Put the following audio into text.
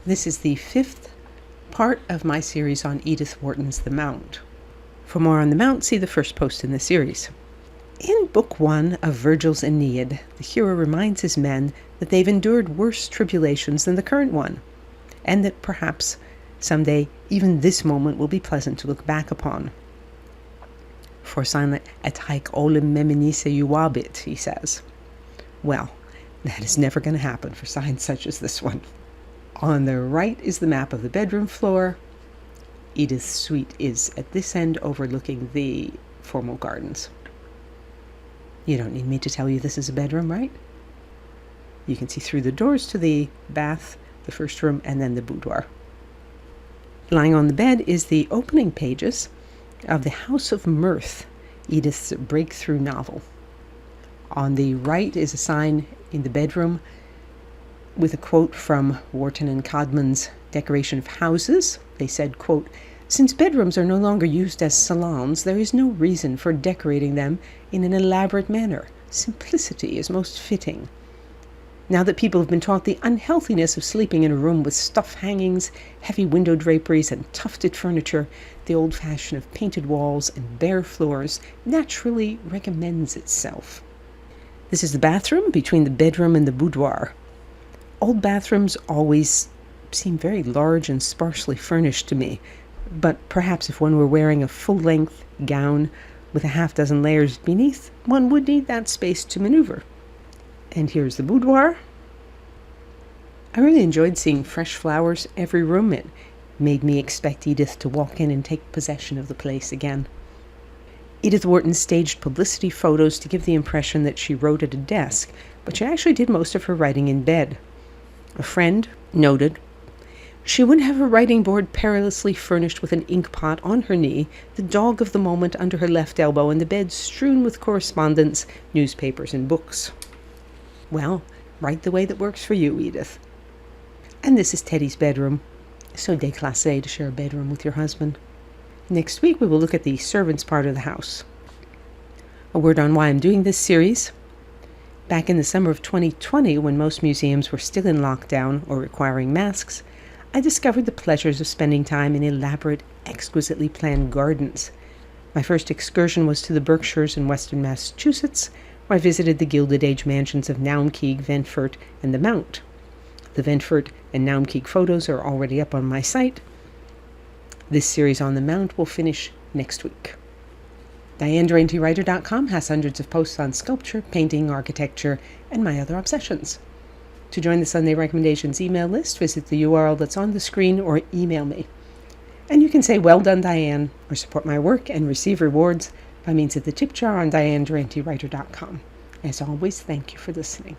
This is the 5th part of my series on Edith Wharton's The Mount. For more on The Mount, see the first post in the series. In Book 1 of Virgil's Aeneid, the hero reminds his men that they've endured worse tribulations than the current one, and that perhaps someday even this moment will be pleasant to look back upon. For silent et haec olim meminisse iuabit, he says. Well, that is never going to happen for signs such as this one. On the right is the map of the bedroom floor. Edith's suite is at this end overlooking the formal gardens. You don't need me to tell you this is a bedroom, right? You can see through the doors to the bath, the first room, and then the boudoir. Lying on the bed is the opening pages of The House of Mirth, Edith's breakthrough novel. On the right is a sign in the bedroom with a quote from Wharton and Codman's Decoration of Houses. They said, quote, "Since bedrooms are no longer used as salons, there is no reason for decorating them in an elaborate manner. Simplicity is most fitting. Now that people have been taught the unhealthiness of sleeping in a room with stuff hangings, heavy window draperies, and tufted furniture, the old fashion of painted walls and bare floors naturally recommends itself." This is the bathroom between the bedroom and the boudoir. Old bathrooms always seem very large and sparsely furnished to me, but perhaps if one were wearing a full-length gown with a half dozen layers beneath, one would need that space to maneuver. And here's the boudoir. I really enjoyed seeing fresh flowers every room. It made me expect Edith to walk in and take possession of the place again. Edith Wharton staged publicity photos to give the impression that she wrote at a desk, but she actually did most of her writing in bed. A friend noted, "She would have her writing board perilously furnished with an ink pot on her knee, the dog of the moment under her left elbow, and the bed strewn with correspondence, newspapers, and books." Well, write the way that works for you, Edith. And this is Teddy's bedroom. So déclassé to share a bedroom with your husband. Next week we will look at the servants' part of the house. A word on why I'm doing this series. Back in the summer of 2020, when most museums were still in lockdown or requiring masks, I discovered the pleasures of spending time in elaborate, exquisitely planned gardens. My first excursion was to the Berkshires in western Massachusetts, where I visited the Gilded Age mansions of Naumkeag, Ventfort, and the Mount. The Ventfort and Naumkeag photos are already up on my site. This series on the Mount will finish next week. DianeDuranteyWriter.com has hundreds of posts on sculpture, painting, architecture, and my other obsessions. To join the Sunday Recommendations email list, visit the URL that's on the screen or email me. And you can say, "Well done, Diane," or support my work and receive rewards by means of the tip jar on DianeDuranteyWriter.com. As always, thank you for listening.